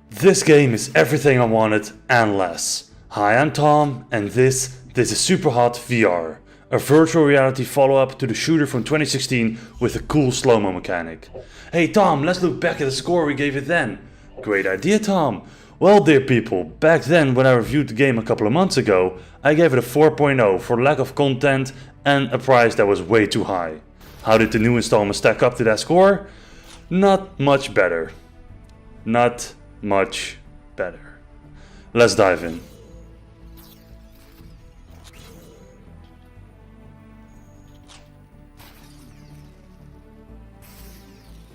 This game is everything I wanted and less. Hi, I'm Tom and this is Superhot VR, a virtual reality follow-up to the shooter from 2016 with a cool slow-mo mechanic. Hey Tom, let's look back at the score we gave it then. Great idea, Tom. Well, dear people, back then when I reviewed the game a couple of months ago, I gave it a 4.0 for lack of content and a price that was way too high. How did the new installment stack up to that score? Not much better. Not much better. Let's dive in.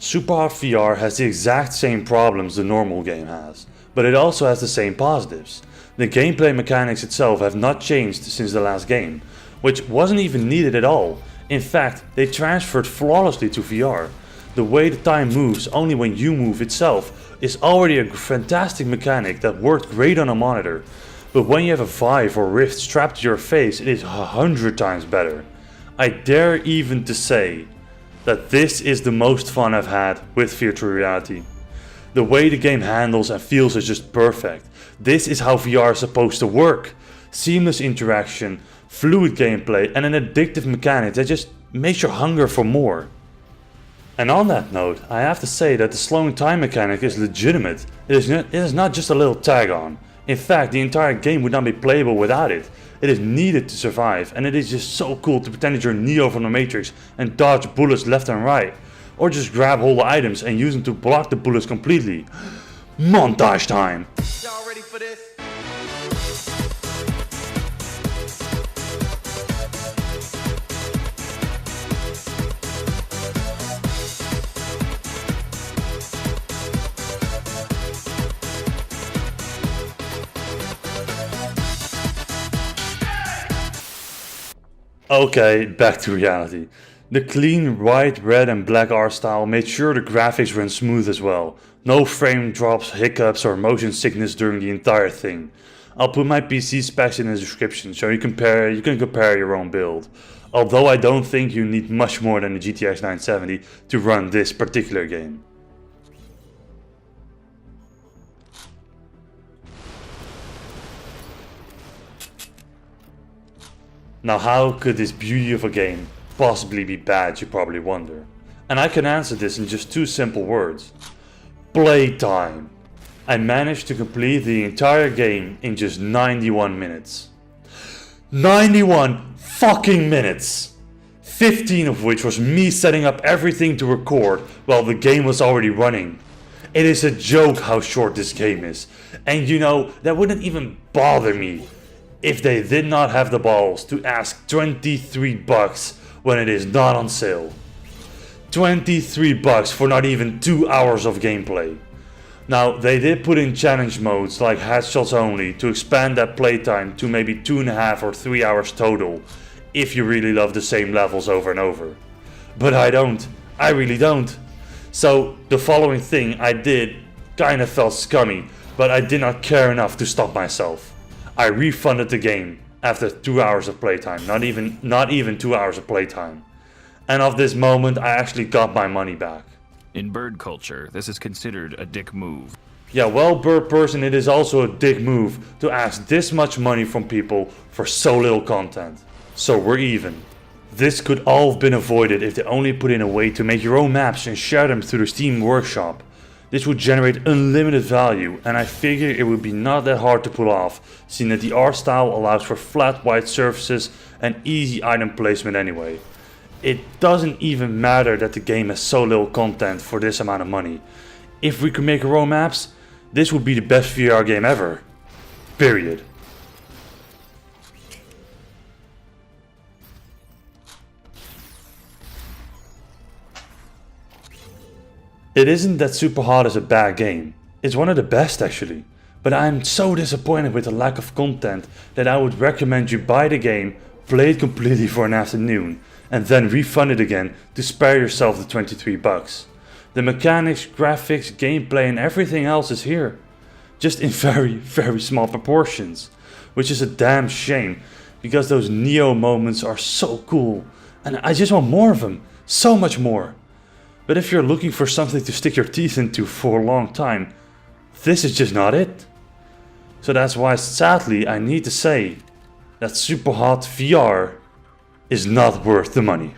Superhot VR has the exact same problems the normal game has, but it also has the same positives. The gameplay mechanics itself have not changed since the last game, which wasn't even needed at all. In fact, they transferred flawlessly to VR. The way the time moves only when you move itself is already a fantastic mechanic that worked great on a monitor, but when you have a Vive or Rift strapped to your face, it is 100 times better. I dare even to say that this is the most fun I've had with virtual reality. The way the game handles and feels is just perfect. This is how VR is supposed to work. Seamless interaction, fluid gameplay and an addictive mechanic that just makes you hunger for more. And on that note, I have to say that the slowing time mechanic is legitimate. It is not just a little tag on. In fact, the entire game would not be playable without it. It is needed to survive, and it is just so cool to pretend that you're Neo from the Matrix and dodge bullets left and right. Or just grab hold of items and use them to block the bullets completely. Montage time! Y'all ready for this? Okay, back to reality. The clean white, red and black art style made sure the graphics ran smooth as well. No frame drops, hiccups or motion sickness during the entire thing. I'll put my PC specs in the description so you can compare your own build. Although I don't think you need much more than the GTX 970 to run this particular game. Now how could this beauty of a game possibly be bad, you probably wonder. And I can answer this in just two simple words. Playtime. I managed to complete the entire game in just 91 minutes. 91 fucking minutes! 15 of which was me setting up everything to record while the game was already running. It is a joke how short this game is. And you know, that wouldn't even bother me if they did not have the balls to ask $23 when it is not on sale. $23 for not even 2 hours of gameplay. Now they did put in challenge modes like headshots only to expand that playtime to maybe 2.5 or 3 hours total if you really love the same levels over and over. But I don't. I really don't. So the following thing I did kinda felt scummy, but I did not care enough to stop myself. I refunded the game after 2 hours of playtime, not even 2 hours of playtime. And of this moment I actually got my money back. In bird culture, this is considered a dick move. Yeah, well, bird person, it is also a dick move to ask this much money from people for so little content. So we're even. This could all have been avoided if they only put in a way to make your own maps and share them through the Steam workshop. This would generate unlimited value, and I figure it would be not that hard to pull off, seeing that the art style allows for flat white surfaces and easy item placement anyway. It doesn't even matter that the game has so little content for this amount of money. If we could make our own maps, this would be the best VR game ever. Period. It isn't that Superhot is a bad game. It's one of the best actually. But I'm so disappointed with the lack of content that I would recommend you buy the game, play it completely for an afternoon, and then refund it again to spare yourself the $23. The mechanics, graphics, gameplay and everything else is here. Just in very, very small proportions. which is a damn shame, because those Neo moments are so cool, and I just want more of them, so much more. But if you're looking for something to stick your teeth into for a long time, this is just not it. So that's why sadly I need to say that Superhot VR is not worth the money.